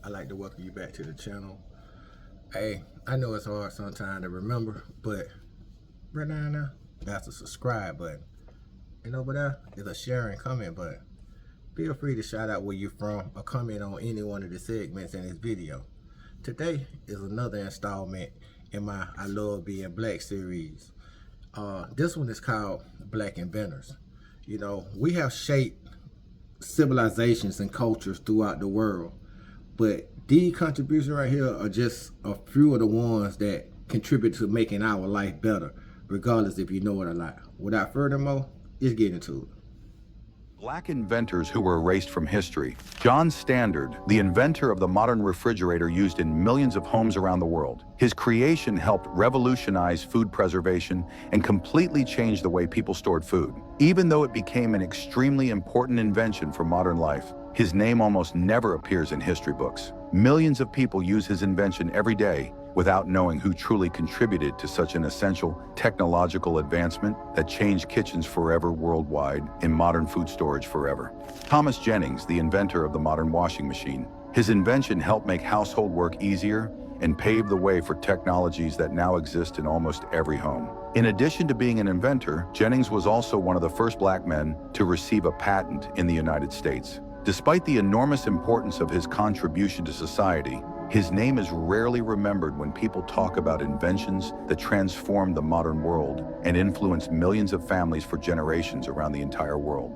I'd like to welcome you back to the channel. Hey, I know it's hard sometimes to remember, but right now, that's a subscribe button. And over there is a share and comment button. Feel free to shout out where you're from or comment on any one of the segments in this video. Today is another installment in my I Love Being Black series. This one is called Black Inventors. You know, we have shaped civilizations and cultures throughout the world, but these contributions right here are just a few of the ones that contribute to making our life better, regardless if you know it or not. Without furthermore, let's get into it. Black inventors who were erased from history. John Standard, the inventor of the modern refrigerator used in millions of homes around the world. His creation helped revolutionize food preservation and completely change the way people stored food. Even though it became an extremely important invention for modern life, his name almost never appears in history books. Millions of people use his invention every day without knowing who truly contributed to such an essential technological advancement that changed kitchens forever worldwide and modern food storage forever. Thomas Jennings, the inventor of the modern washing machine. His invention helped make household work easier and paved the way for technologies that now exist in almost every home. In addition to being an inventor, Jennings was also one of the first black men to receive a patent in the United States. Despite the enormous importance of his contribution to society, his name is rarely remembered when people talk about inventions that transformed the modern world and influenced millions of families for generations around the entire world.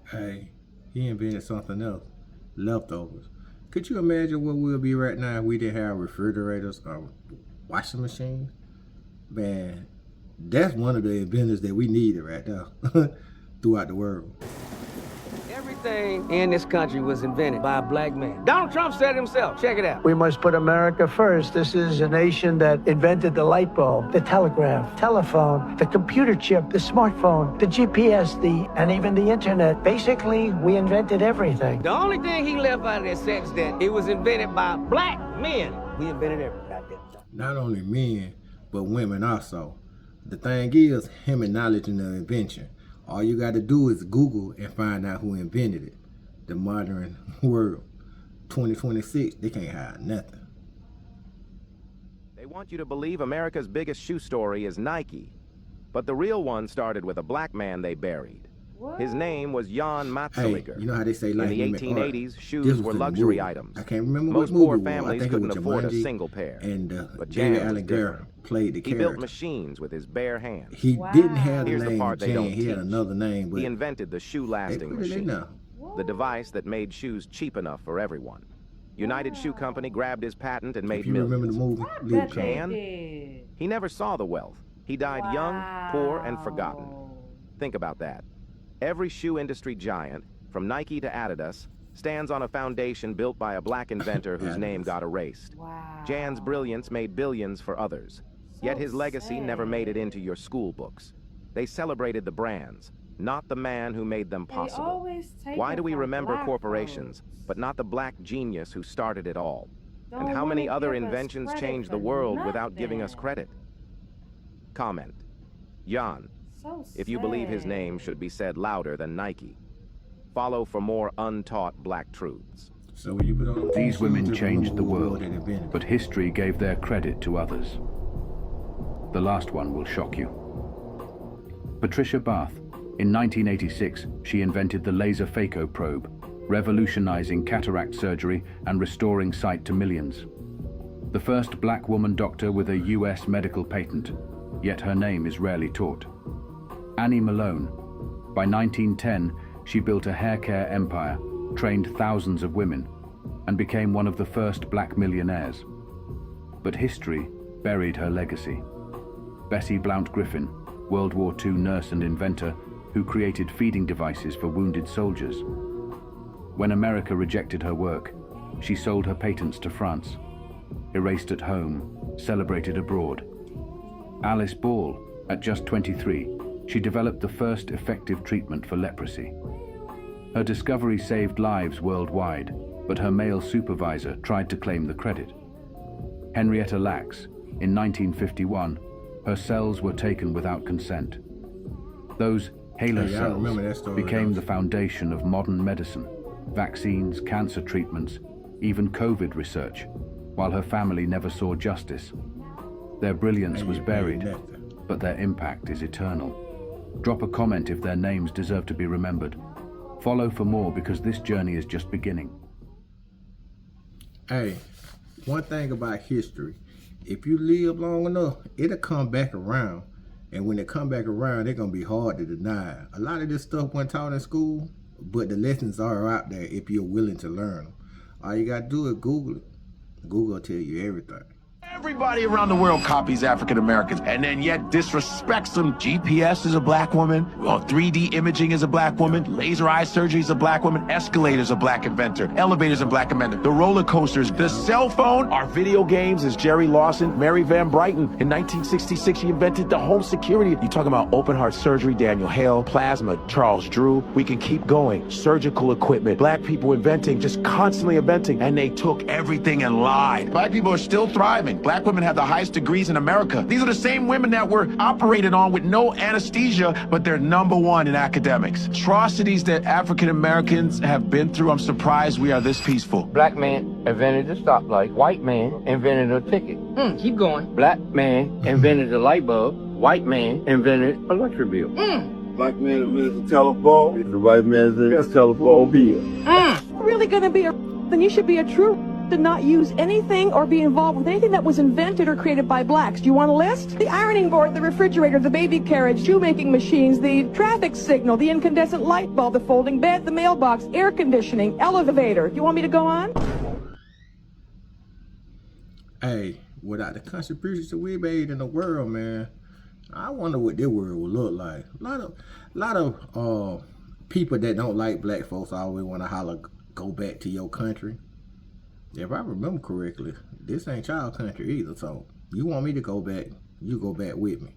Hey, he invented something else, leftovers. Could you imagine what we'll be right now if we didn't have refrigerators or washing machines? Man, that's one of the inventors that we needed right now throughout the world. Everything in this country was invented by a black man. Donald Trump said it himself. Check it out. We must put America first. This is a nation that invented the light bulb, the telegraph, telephone, the computer chip, the smartphone, the GPS, and even the internet. Basically, we invented everything. The only thing he left out of that sentence that it was invented by black men. We invented everything. Not only men, but women also. The thing is, him acknowledging the invention. All you got to do is Google and find out who invented it. The modern world. 2026, they can't hide nothing. They want you to believe America's biggest shoe story is Nike. But the real one started with a black man they buried. What? His name was Jan Matzeliger. Hey, you know how they say like in the 1880s, shoes were luxury items. I can't remember Most what movie poor it was. families couldn't afford a single pair. And but David Jan Allen Garrett played the character. He built machines with his bare hands. He didn't have the Here's name the part they Jan, don't he had teach. another name. But he invented the shoe-lasting machine, the device that made shoes cheap enough for everyone. United Shoe Company grabbed his patent and made millions. Remember the movie? Jan, he never saw the wealth. He died young, poor, and forgotten. Think about that. Every shoe industry giant, from Nike to Adidas, stands on a foundation built by a black inventor whose name got erased. Jan's brilliance made billions for others, yet his legacy never made it into your school books. They celebrated the brands, not the man who made them possible. Why do we remember corporations, but not the black genius who started it all? And how many other inventions changed the world without giving us credit? Comment. Jan. If you believe his name should be said louder than Nike. Follow for more untaught black truths. So when you put on these women changed the world, but history gave their credit to others. The last one will shock you. Patricia Bath. In 1986, she invented the laser phaco probe, revolutionizing cataract surgery and restoring sight to millions. The first black woman doctor with a US medical patent, yet her name is rarely taught. Annie Malone. By 1910, she built a hair care empire, trained thousands of women, and became one of the first black millionaires. But history buried her legacy. Bessie Blount Griffin, World War II nurse and inventor, who created feeding devices for wounded soldiers. When America rejected her work, she sold her patents to France, erased at home, celebrated abroad. Alice Ball, at just 23, she developed the first effective treatment for leprosy. Her discovery saved lives worldwide, but her male supervisor tried to claim the credit. Henrietta Lacks, in 1951, her cells were taken without consent. Those HeLa cells became the foundation of modern medicine. vaccines, cancer treatments, even COVID research, while her family never saw justice. Their brilliance was buried, but their impact is eternal. Drop a comment if their names deserve to be remembered. Follow for more, because this journey is just beginning. Hey, one thing about history, if you live long enough, it'll come back around. And when it come back around, it's going to be hard to deny. A lot of this stuff wasn't taught in school, but the lessons are out there if you're willing to learn them. All you got to do is Google it. Google will tell you everything. Everybody around the world copies African Americans and then yet disrespects them. GPS is a black woman, 3D imaging is a black woman, laser eye surgery is a black woman, escalators a black inventor, elevators a black inventor, the roller coasters, the cell phone, our video games is Jerry Lawson, Mary Van Brighton. In 1966, she invented the home security. You talking about open heart surgery, Daniel Hale, plasma, Charles Drew. We can keep going. Surgical equipment, black people inventing, just constantly inventing, and they took everything and lied. Black people are still thriving. Black women have the highest degrees in America. These are the same women that were operated on with no anesthesia, but they're #1 in academics. Atrocities that African Americans have been through, I'm surprised we are this peaceful. Black man invented the stoplight. White man invented a ticket. Keep going. Black man invented the light bulb. White man invented electric bill. Black man invented the telephone. The white man invented the telephone bill. Really gonna be a then you should be a true to not use anything or be involved with anything that was invented or created by blacks. Do you want a list? The ironing board, the refrigerator, the baby carriage, shoemaking machines, the traffic signal, the incandescent light bulb, the folding bed, the mailbox, air conditioning, elevator. Do you want me to go on? Hey, without the contributions that we made in the world, man, I wonder what this world would look like. A lot of people that don't like black folks always want to holler, go back to your country. If I remember correctly, this ain't y'all country either, so you want me to go back, you go back with me.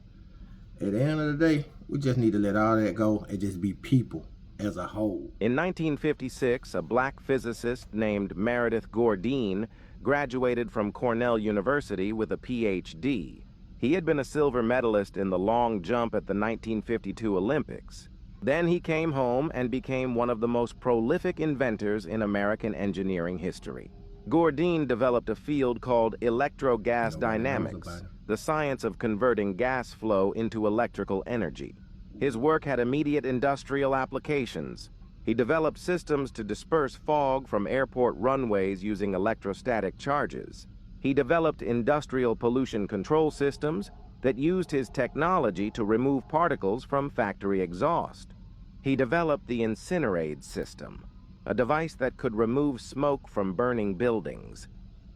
At the end of the day, we just need to let all that go and just be people as a whole. In 1956, a black physicist named Meredith Gourdine graduated from Cornell University with a PhD. He had been a silver medalist in the long jump at the 1952 Olympics. Then he came home and became one of the most prolific inventors in American engineering history. Gourdine developed a field called electrogas dynamics, the science of converting gas flow into electrical energy. His work had immediate industrial applications. He developed systems to disperse fog from airport runways using electrostatic charges. He developed industrial pollution control systems that used his technology to remove particles from factory exhaust. He developed the Incinerade system, a device that could remove smoke from burning buildings.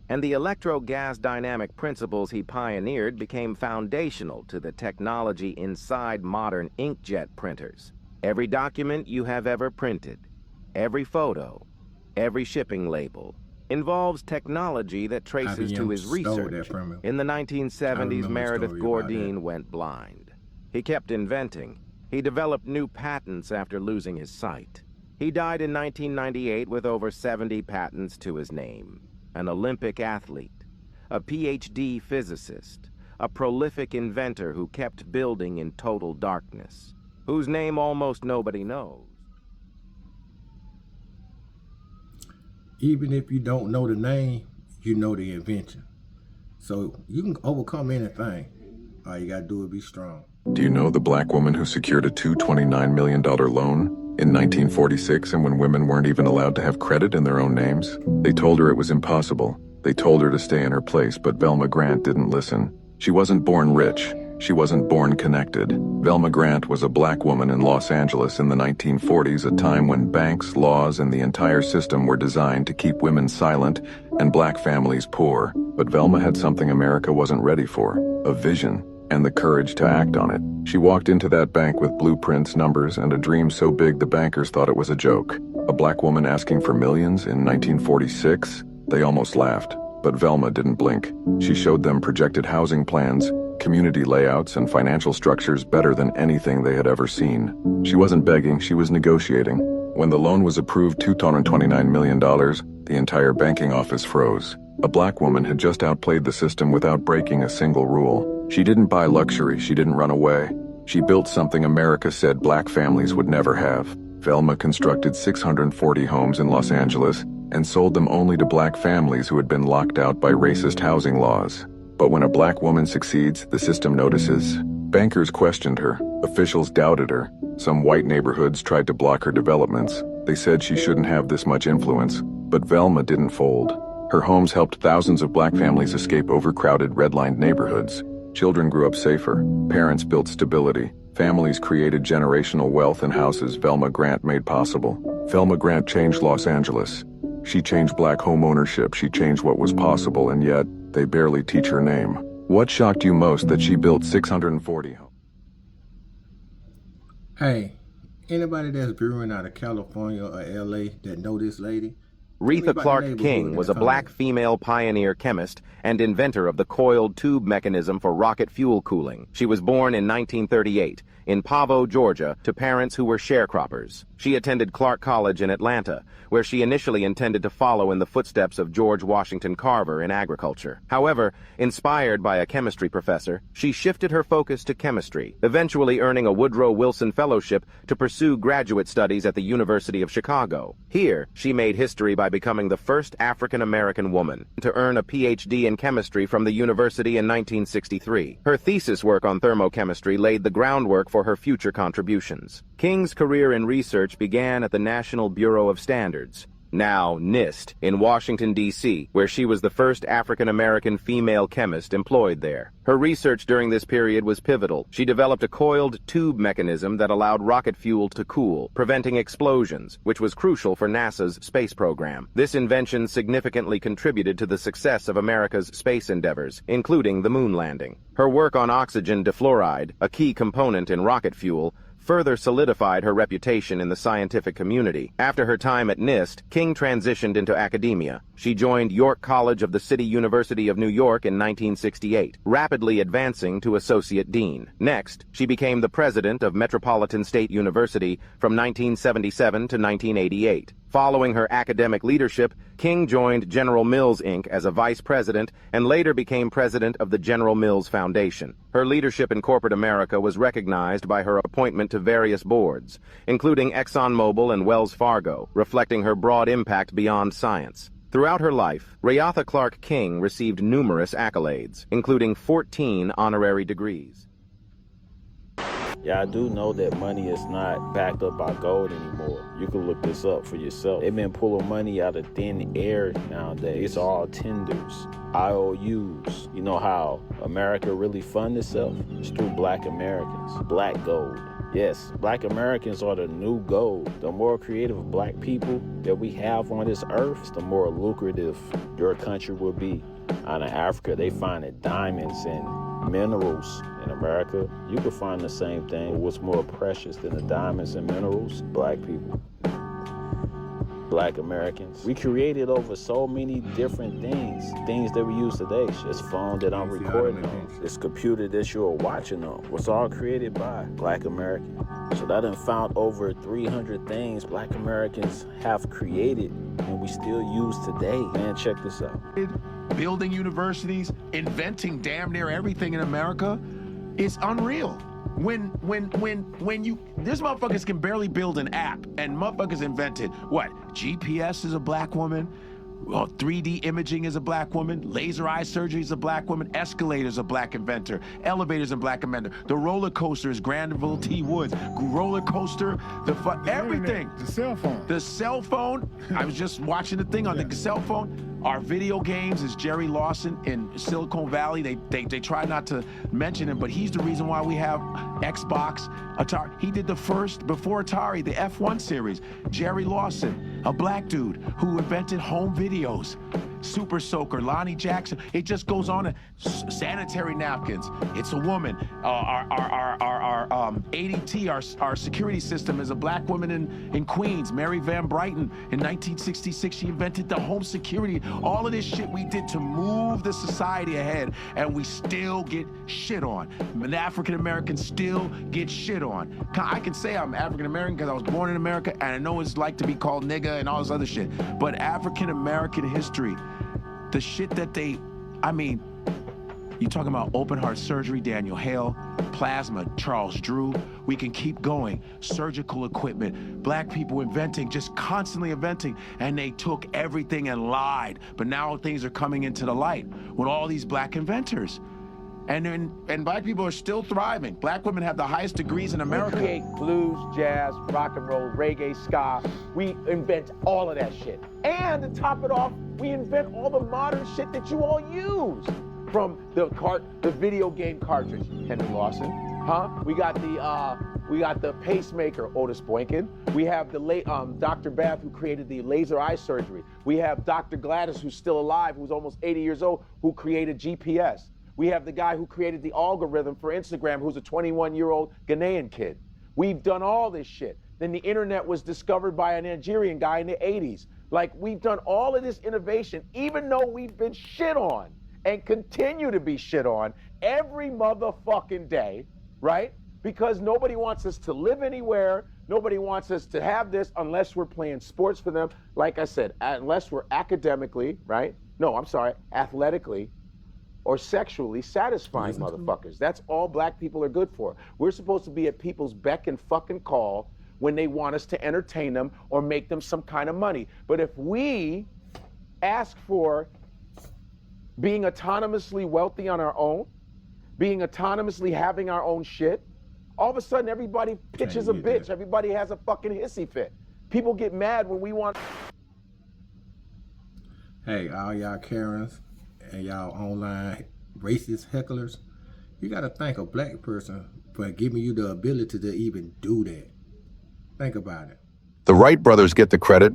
And the electrogas dynamic principles he pioneered became foundational to the technology inside modern inkjet printers. Every document you have ever printed, every photo, every shipping label, involves technology that traces to his research. In the 1970s, Meredith Gourdine went blind. He kept inventing. He developed new patents after losing his sight. He died in 1998 with over 70 patents to his name. An Olympic athlete, a PhD physicist, a prolific inventor who kept building in total darkness, whose name almost nobody knows. Even if you don't know the name, you know the invention. So you can overcome anything. All you gotta do is be strong. Do you know the black woman who secured a $229 million loan in 1946, and when women weren't even allowed to have credit in their own names? They told her it was impossible. They told her to stay in her place, but Velma Grant didn't listen. She wasn't born rich. She wasn't born connected. Velma Grant was a black woman in Los Angeles in the 1940s, a time when banks, laws, and the entire system were designed to keep women silent and black families poor. But Velma had something America wasn't ready for, a vision, and the courage to act on it. She walked into that bank with blueprints, numbers, and a dream so big the bankers thought it was a joke. A black woman asking for millions in 1946? They almost laughed. But Velma didn't blink. She showed them projected housing plans, community layouts, and financial structures better than anything they had ever seen. She wasn't begging, she was negotiating. When the loan was approved, $229 million, the entire banking office froze. A black woman had just outplayed the system without breaking a single rule. She didn't buy luxury, she didn't run away. She built something America said black families would never have. Velma constructed 640 homes in Los Angeles and sold them only to black families who had been locked out by racist housing laws. But when a black woman succeeds, the system notices. Bankers questioned her. Officials doubted her. Some white neighborhoods tried to block her developments. They said she shouldn't have this much influence. But Velma didn't fold. Her homes helped thousands of black families escape overcrowded redlined neighborhoods. Children grew up safer. Parents built stability. Families created generational wealth in houses Velma Grant made possible. Velma Grant changed Los Angeles. She changed black home ownership. She changed what was possible, and yet they barely teach her name. What shocked you most that she built 640 homes? Hey, anybody that's growing out of California or LA that know this lady? Retha Clark King was a black female pioneer chemist and inventor of the coiled tube mechanism for rocket fuel cooling. She was born in 1938 in Pavo, Georgia, to parents who were sharecroppers. She attended Clark College in Atlanta, where she initially intended to follow in the footsteps of George Washington Carver in agriculture. However, inspired by a chemistry professor, she shifted her focus to chemistry, eventually earning a Woodrow Wilson Fellowship to pursue graduate studies at the University of Chicago. Here, she made history by becoming the first African-American woman to earn a PhD in chemistry from the university in 1963. Her thesis work on thermochemistry laid the groundwork for her future contributions. King's career in research began at the National Bureau of Standards, now NIST, in Washington, D.C., where she was the first African-American female chemist employed there. Her research during this period was pivotal. She developed a coiled tube mechanism that allowed rocket fuel to cool, preventing explosions, which was crucial for NASA's space program. This invention significantly contributed to the success of America's space endeavors, including the moon landing. Her work on oxygen defluoride, a key component in rocket fuel, further solidified her reputation in the scientific community. After her time at NIST, King transitioned into academia. She joined York College of the City University of New York in 1968, rapidly advancing to associate dean. Next, she became the president of Metropolitan State University from 1977 to 1988. Following her academic leadership, King joined General Mills, Inc. as a vice president and later became president of the General Mills Foundation. Her leadership in corporate America was recognized by her appointment to various boards, including ExxonMobil and Wells Fargo, reflecting her broad impact beyond science. Throughout her life, Retha Clark King received numerous accolades, including 14 honorary degrees. Yeah, I do know that money is not backed up by gold anymore. You can look this up for yourself. They've been pulling money out of thin air nowadays. It's all tenders, IOUs. You know how America really funds itself? It's through black Americans, black gold. Yes, black Americans are the new gold. The more creative black people that we have on this earth, the more lucrative your country will be. Out of Africa, they find diamonds and minerals. In America, you can find the same thing. What's more precious than the diamonds and minerals? Black people. Black Americans. We created over so many different things that we use today. This phone that I'm recording on, this computer that you're watching on, was all created by Black Americans. So that done found over 300 things Black Americans have created and we still use today. Man, check this out. Building universities, inventing damn near everything in America is unreal. When this motherfuckers can barely build an app, and motherfuckers invented what? GPS is a black woman, 3D imaging is a black woman, laser eye surgery is a black woman, escalators a black inventor, elevators a black inventor, the roller coaster is Granville T. Woods, roller coaster, everything. The cell phone, I was just watching the thing on the cell phone. Our video games is Jerry Lawson in Silicon Valley. They try not to mention him, but he's the reason why we have Xbox, Atari. He did the first, before Atari, the F1 series. Jerry Lawson, a black dude who invented home videos. Super Soaker, Lonnie Jackson. It just goes on. Sanitary napkins. It's a woman. Our ADT, our security system, is a black woman in Queens. Mary Van Brighton in 1966. She invented the home security. All of this shit we did to move the society ahead, and we still get shit on. And African Americans still get shit on. I can say I'm African American because I was born in America, and I know what it's like to be called nigga and all this other shit. But African American history, the shit that You talking about open heart surgery, Daniel Hale, plasma, Charles Drew. We can keep going. Surgical equipment, black people inventing, just constantly inventing, and they took everything and lied. But now things are coming into the light with all these black inventors. And black people are still thriving. Black women have the highest degrees in America. We create blues, jazz, rock and roll, reggae, ska. We invent all of that shit. And to top it off, we invent all the modern shit that you all use. From the video game cartridge, Henry Lawson, huh? We got the pacemaker, Otis Boynton. We have the Dr. Bath, who created the laser eye surgery. We have Dr. Gladys, who's still alive, who's almost 80 years old, who created GPS. We have the guy who created the algorithm for Instagram, who's a 21-year-old Ghanaian kid. We've done all this shit. Then the internet was discovered by a Nigerian guy in the 80s. Like, we've done all of this innovation, even though we've been shit on and continue to be shit on every motherfucking day, right? Because nobody wants us to live anywhere. Nobody wants us to have this unless we're playing sports for them. Like I said, unless we're academically, right? No, I'm sorry, athletically or sexually satisfying motherfuckers. That's all black people are good for. We're supposed to be at people's beck and fucking call when they want us to entertain them or make them some kind of money. But if we ask for being autonomously wealthy on our own, being autonomously having our own shit, all of a sudden everybody pitches a bitch. Everybody has a fucking hissy fit. People get mad when we want... Hey, all y'all Karens and y'all online racist hecklers, you gotta thank a black person for giving you the ability to even do that. Think about it. The Wright brothers get the credit,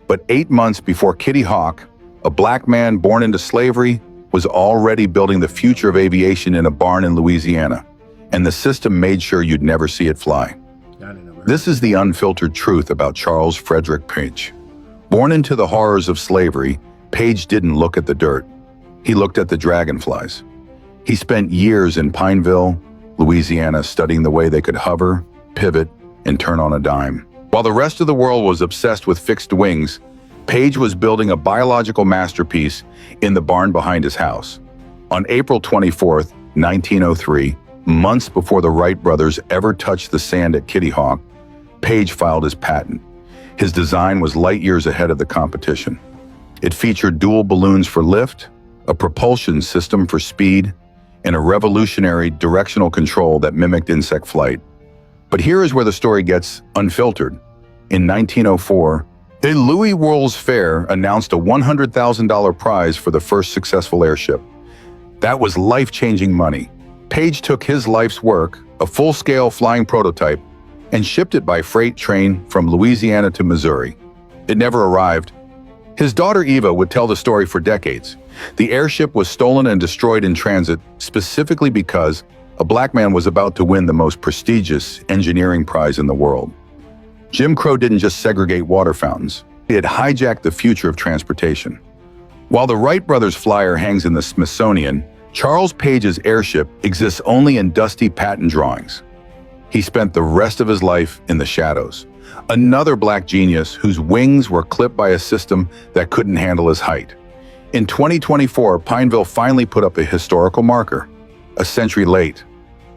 but 8 months before Kitty Hawk, a black man born into slavery, was already building the future of aviation in a barn in Louisiana, and the system made sure you'd never see it fly. This is the unfiltered truth about Charles Frederick Page. Born into the horrors of slavery, Page didn't look at the dirt. He looked at the dragonflies. He spent years in Pineville, Louisiana, studying the way they could hover, pivot, and turn on a dime. While the rest of the world was obsessed with fixed wings, Page was building a biological masterpiece in the barn behind his house. On April 24th, 1903, months before the Wright brothers ever touched the sand at Kitty Hawk, Page filed his patent. His design was light years ahead of the competition. It featured dual balloons for lift, a propulsion system for speed, and a revolutionary directional control that mimicked insect flight. But here is where the story gets unfiltered. In 1904, the Louis World's Fair announced a $100,000 prize for the first successful airship. That was life-changing money. Page took his life's work, a full-scale flying prototype, and shipped it by freight train from Louisiana to Missouri. It never arrived. His daughter Eva would tell the story for decades. The airship was stolen and destroyed in transit specifically because a black man was about to win the most prestigious engineering prize in the world. Jim Crow didn't just segregate water fountains. It had hijacked the future of transportation. While the Wright brothers flyer hangs in the Smithsonian, Charles Page's airship exists only in dusty patent drawings. He spent the rest of his life in the shadows. Another black genius whose wings were clipped by a system that couldn't handle his height. In 2024, Pineville finally put up a historical marker, a century late.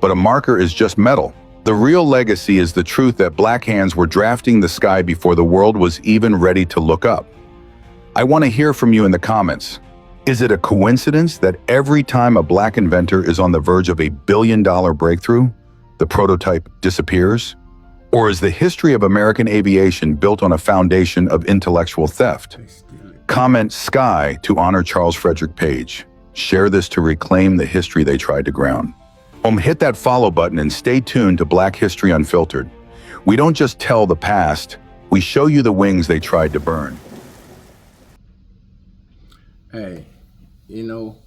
But a marker is just metal. The real legacy is the truth that black hands were drafting the sky before the world was even ready to look up. I want to hear from you in the comments. Is it a coincidence that every time a black inventor is on the verge of a billion-dollar breakthrough, the prototype disappears? Or is the history of American aviation built on a foundation of intellectual theft? Comment "Sky" to honor Charles Frederick Page. Share this to reclaim the history they tried to ground. Hit that follow button and stay tuned to Black History Unfiltered. We don't just tell the past, we show you the wings they tried to burn. Hey, you know,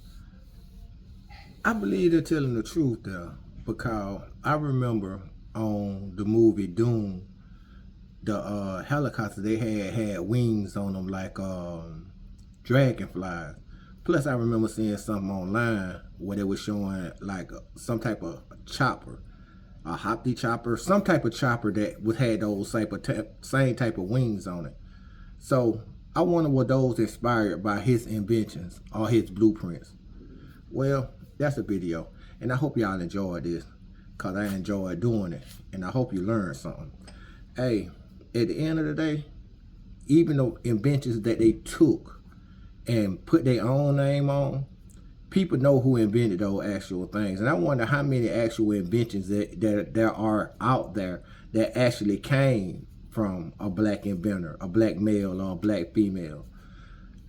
I believe they're telling the truth there, because I remember on the movie Doom, the helicopters they had wings on them like dragonflies. Plus, I remember seeing something online where they were showing like some type of chopper, a hoppy chopper, some type of chopper that would had those same type of wings on it. So I wonder, were those inspired by his inventions or his blueprints? Well, that's the video. And I hope y'all enjoyed this, because I enjoyed doing it. And I hope you learned something. Hey, at the end of the day, even the inventions that they took and put their own name on, people know who invented those actual things. And I wonder how many actual inventions that there are out there that actually came from a black inventor, a black male or a black female.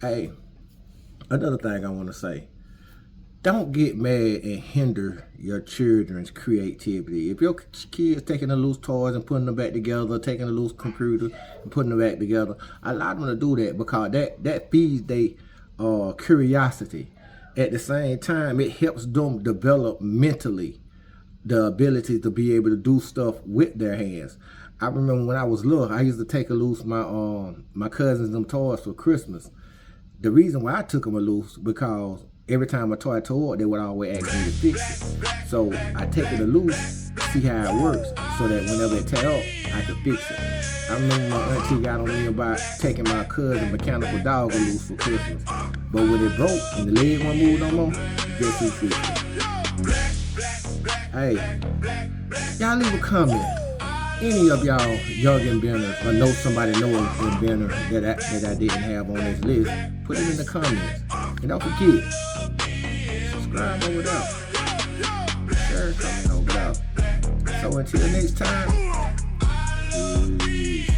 Hey, another thing I want to say, don't get mad and hinder your children's creativity. If your kids taking the loose toys and putting them back together, taking the loose computer and putting them back together, allow them to do that, because that feeds their curiosity. At the same time, it helps them develop mentally the ability to be able to do stuff with their hands. I remember when I was little, I used to take a loose my cousins them toys for Christmas. The reason why I took them a loose, because every time a toy tore, they would always ask me to fix it. So I take it a loose, see how it works, so that whenever it tear up, I can fix it. I remember my auntie got on me about taking my cousin mechanical dog a loose for Christmas. But when it broke and the leg won't move no more, guess who fixed it? Hey, y'all leave a comment. Any of y'all young inventors, or know somebody know an inventor that I didn't have on this list, put it in the comments. And don't forget, subscribe over there. Share, comment over there. So until next time, peace.